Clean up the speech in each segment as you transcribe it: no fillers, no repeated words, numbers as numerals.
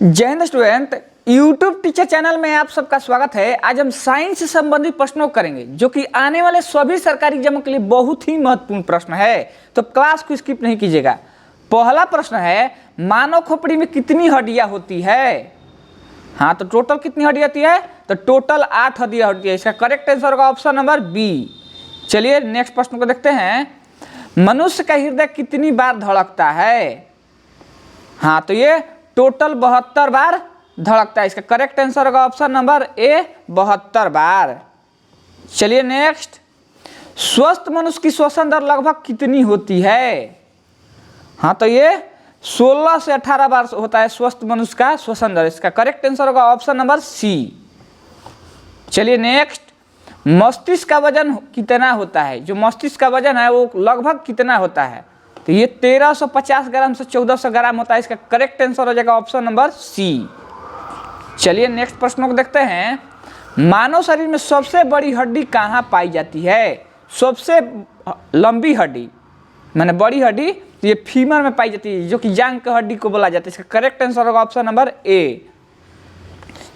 जय Hind student, YouTube teacher channel में आप सबका स्वागत है। आज हम साइंस से संबंधित प्रश्नों को करेंगे जो कि आने वाले सभी सरकारी एग्जामों के लिए बहुत ही महत्वपूर्ण प्रश्न है, तो क्लास को स्किप नहीं कीजिएगा। पहला प्रश्न है, मानव खोपड़ी में कितनी हड्डियां होती है? हाँ, तो टोटल कितनी हड्डियां होती है? तो टोटल 8 हड्डियां होती है। इसका करेक्ट आंसर होगा ऑप्शन नंबर बी। चलिए नेक्स्ट प्रश्न को देखते हैं। मनुष्य का हृदय कितनी बार धड़कता है? हाँ, तो ये टोटल 72 बार धड़कता है। इसका करेक्ट आंसर होगा ऑप्शन नंबर ए, 72 बार। चलिए नेक्स्ट, स्वस्थ मनुष्य की श्वसन दर लगभग कितनी होती है? हाँ, तो ये 16 से 18 बार होता है स्वस्थ मनुष्य का श्वसन दर। इसका करेक्ट आंसर होगा ऑप्शन नंबर सी। चलिए नेक्स्ट, मस्तिष्क का वजन कितना होता है? जो मस्तिष्क का वजन है वो लगभग कितना होता है? तो ये 1350 ग्राम से 1400 ग्राम होता है। इसका करेक्ट आंसर हो जाएगा ऑप्शन नंबर सी। चलिए नेक्स्ट प्रश्न को देखते हैं। मानव शरीर में सबसे बड़ी हड्डी कहाँ पाई जाती है? सबसे लंबी हड्डी माने बड़ी हड्डी तो ये फीमर में पाई जाती है, जो कि जांघ की हड्डी को बोला जाता है। इसका करेक्ट आंसर होगा ऑप्शन नंबर ए।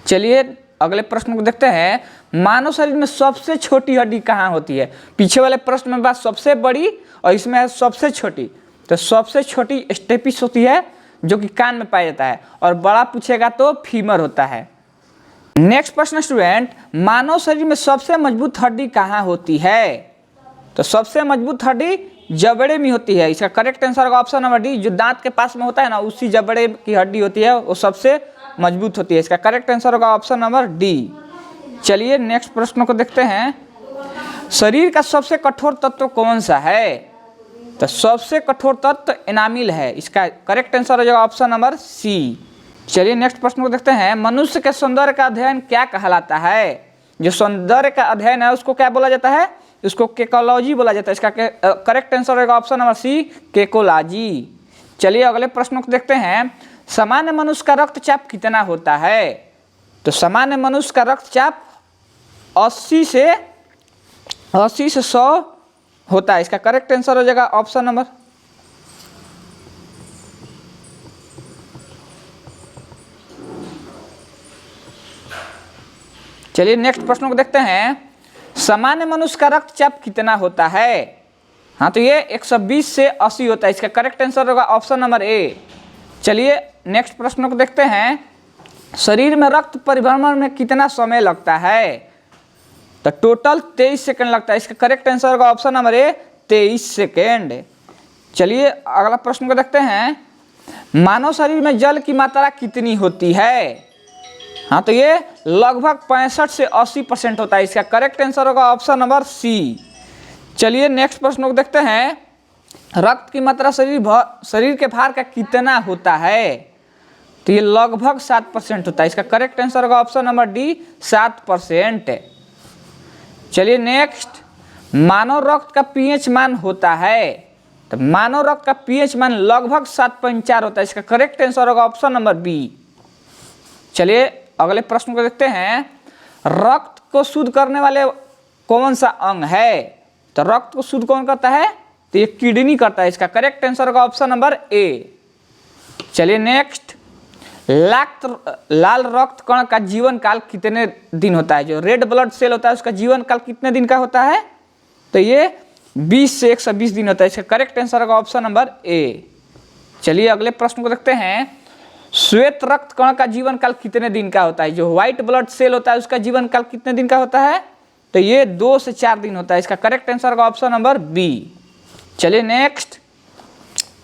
चलिए अगले प्रश्न को देखते हैं। मानव शरीर में सबसे छोटी हड्डी कहाँ होती है? पीछे वाले प्रश्न में बात सबसे बड़ी और इसमें है सबसे छोटी। तो सबसे छोटी स्टेपिस होती है जो कि कान में पाया जाता है, और बड़ा पूछेगा तो फीमर होता है। नेक्स्ट प्रश्न स्टूडेंट, मानव शरीर में सबसे मजबूत हड्डी कहाँ होती है? तो सबसे मजबूत हड्डी जबड़े में होती है। इसका करेक्ट आंसर होगा ऑप्शन नंबर डी। जो दांत के पास में होता है ना, उसी जबड़े की हड्डी होती है, वो सबसे मजबूत होती है। इसका करेक्ट आंसर होगा ऑप्शन नंबर डी। चलिए नेक्स्ट प्रश्न को देखते हैं। शरीर का सबसे कठोर तत्व कौन सा है? तो सबसे कठोर तत्व एनामिल है। इसका करेक्ट आंसर हो जाएगा ऑप्शन नंबर सी। चलिए नेक्स्ट प्रश्न को देखते हैं। मनुष्य के सौंदर्य का अध्ययन क्या कहलाता है? जो सौंदर्य का अध्ययन है उसको क्या बोला जाता है? उसको केकोलॉजी बोला जाता है। इसका करेक्ट आंसर होगा ऑप्शन नंबर सी, केकोलॉजी। चलिए अगले प्रश्न को देखते हैं। सामान्य मनुष्य का रक्तचाप कितना होता है? तो सामान्य मनुष्य का रक्तचाप 80 से 100 होता है। इसका करेक्ट आंसर हो जाएगा ऑप्शन नंबर। चलिए नेक्स्ट प्रश्न को देखते हैं। सामान्य मनुष्य का रक्तचाप कितना होता है? हाँ, तो ये 120 से 80 होता है। इसका करेक्ट आंसर होगा ऑप्शन नंबर ए। चलिए नेक्स्ट प्रश्न को देखते हैं। शरीर में रक्त परिभ्रमण में कितना समय लगता है? तो टोटल 23 सेकंड लगता है। इसका करेक्ट आंसर होगा ऑप्शन नंबर ए, 23 सेकेंड। चलिए अगला प्रश्न को देखते हैं। मानव शरीर में जल की मात्रा कितनी होती है? हाँ, तो ये लगभग 65 से 80% होता है। इसका करेक्ट आंसर होगा ऑप्शन नंबर सी। चलिए नेक्स्ट प्रश्न को देखते हैं। रक्त की मात्रा शरीर के भार का कितना होता है? तो ये लगभग 7% होता है। इसका करेक्ट आंसर होगा ऑप्शन नंबर डी, 7%। चलिए नेक्स्ट, मानव रक्त का पीएच मान होता है? तो मानव रक्त का पीएच मान लगभग 7.4 होता है। इसका करेक्ट आंसर होगा ऑप्शन नंबर बी। चलिए अगले प्रश्न को देखते हैं। रक्त को शुद्ध करने वाले कौन सा अंग है? तो रक्त को शुद्ध कौन करता है? तो ये किडनी करता है। इसका करेक्ट आंसर होगा ऑप्शन नंबर ए। चलिए नेक्स्ट, लाल रक्त कण का जीवन काल कितने दिन होता है? जो रेड ब्लड सेल होता है उसका जीवन काल कितने दिन का होता है? तो ये 20 से 120 दिन होता है। इसका करेक्ट आंसर होगा ऑप्शन नंबर ए। चलिए अगले प्रश्न को देखते हैं। श्वेत रक्त कण का जीवन काल कितने दिन का होता है? जो व्हाइट ब्लड सेल होता है उसका जीवन काल कितने दिन का होता है? तो ये 2 से 4 दिन होता है। इसका करेक्ट आंसर होगा ऑप्शन नंबर बी। चलिए नेक्स्ट,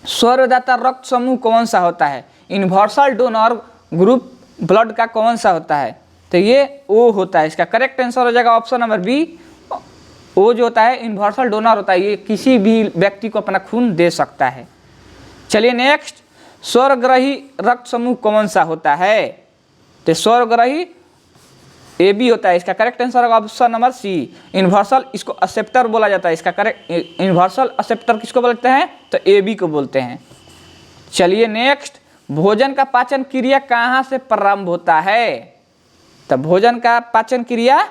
स्वरदाता रक्त समूह कौन सा होता है? यूनिवर्सल डोनर ग्रुप ब्लड का कौन सा होता है? तो ये ओ होता है। इसका करेक्ट आंसर हो जाएगा ऑप्शन नंबर बी। ओ जो होता है यूनिवर्सल डोनर होता है। ये किसी भी व्यक्ति को अपना खून दे सकता है। चलिए नेक्स्ट, स्वरग्रही रक्त समूह कौन सा होता है? तो स्वरग्रही ए बी होता है। इसका करेक्ट आंसर होगा ऑप्शन नंबर सी, यूनिवर्सल। इसको एक्सेप्टर बोला जाता है। इसका करेक्ट यूनिवर्सल एक्सेप्टर किसको बोलते हैं? तो ए बी को बोलते हैं। चलिए नेक्स्ट, भोजन का पाचन क्रिया कहाँ से प्रारंभ होता है? तो भोजन का पाचन क्रिया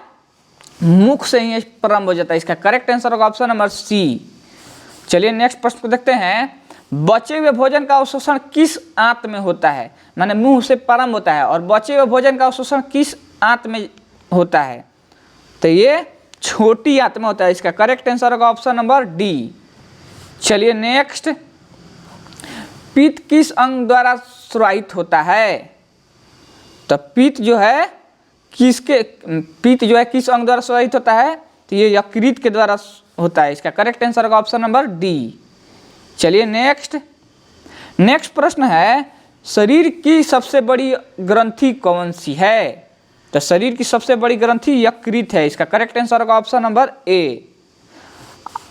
मुख से ही प्रारंभ हो जाता है। इसका करेक्ट आंसर होगा ऑप्शन नंबर सी। चलिए नेक्स्ट प्रश्न को देखते हैं। बचे हुए भोजन का अवशोषण किस आंत में होता है? माने मुंह से प्रारंभ होता है और बचे हुए भोजन का अवशोषण किस आंत में होता है? तो ये छोटी आंत में होता है। इसका करेक्ट आंसर होगा ऑप्शन नंबर डी। चलिए नेक्स्ट, पित्त किस अंग द्वारा स्रावित होता है? तो पित्त जो है किस अंग द्वारा स्रावित होता है? तो ये यकृत के द्वारा होता है। इसका करेक्ट आंसर होगा ऑप्शन नंबर डी। चलिए नेक्स्ट प्रश्न है, शरीर की सबसे बड़ी ग्रंथि कौन सी है? तो शरीर की सबसे बड़ी ग्रंथि यकृत है। इसका करेक्ट आंसर होगा ऑप्शन नंबर ए।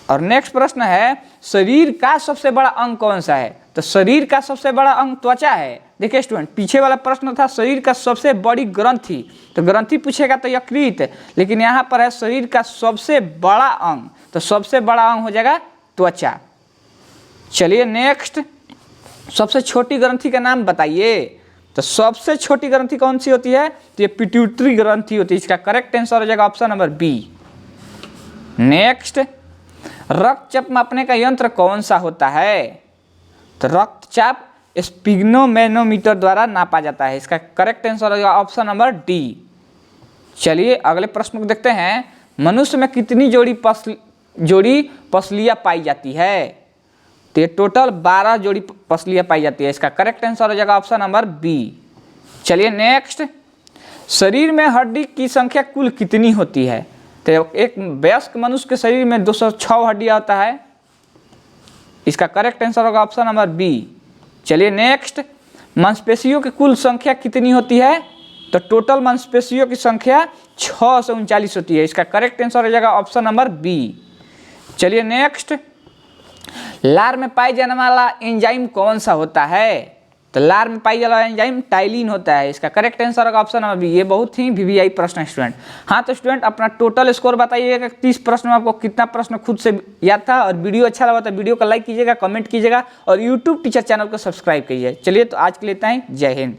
और नेक्स्ट प्रश्न है, शरीर का सबसे बड़ा अंग कौन सा है? तो शरीर का सबसे बड़ा अंग त्वचा है। देखिए स्टूडेंट, पीछे वाला प्रश्न था शरीर का सबसे बड़ी ग्रंथि, तो ग्रंथि पूछेगा तो यकृत, लेकिन यहाँ पर है शरीर का सबसे बड़ा अंग, तो सबसे बड़ा अंग हो जाएगा त्वचा। चलिए नेक्स्ट, सबसे छोटी ग्रंथि का नाम बताइए। तो सबसे छोटी ग्रंथि कौन सी होती है? तो ये पिट्यूटरी ग्रंथि होती है। इसका करेक्ट आंसर हो जाएगा ऑप्शन नंबर बी। नेक्स्ट, रक्तचाप मापने का यंत्र कौन सा होता है? तो रक्तचाप स्पिग्नोमेनोमीटर द्वारा नापा जाता है। इसका करेक्ट आंसर होगा ऑप्शन नंबर डी। चलिए अगले प्रश्न को देखते हैं, मनुष्य में कितनी जोड़ी पसलियां पाई जाती है? तो ये टोटल 12 जोड़ी पसलियां पाई जाती है। इसका करेक्ट आंसर हो जाएगा ऑप्शन नंबर बी। चलिए नेक्स्ट, शरीर में हड्डी की संख्या कुल कितनी होती है? तो एक वयस्क मनुष्य के शरीर में 206 हड्डियां होता है। इसका करेक्ट आंसर होगा ऑप्शन नंबर बी। चलिए नेक्स्ट, मांसपेशियों की कुल संख्या कितनी होती है? तो टोटल मांसपेशियों की संख्या 639 होती है। इसका करेक्ट आंसर हो जाएगा ऑप्शन नंबर बी। चलिए नेक्स्ट, लार में पाई जाने वाला एंजाइम कौन सा होता है? तो लार में पाई जाने वाला एंजाइम टाइलिन होता है। इसका करेक्ट आंसर होगा ऑप्शन नंबर बी। ये बहुत ही वीवीआई प्रश्न है स्टूडेंट। हाँ तो स्टूडेंट अपना टोटल स्कोर बताइएगा, 30 प्रश्न में आपको कितना प्रश्न खुद से याद था। और वीडियो अच्छा लगा तो वीडियो को लाइक कीजिएगा, कमेंट कीजिएगा और यूट्यूब टीचर चैनल को सब्सक्राइब कीजिए। चलिए तो आज के लिए इतना ही। जय हिंद।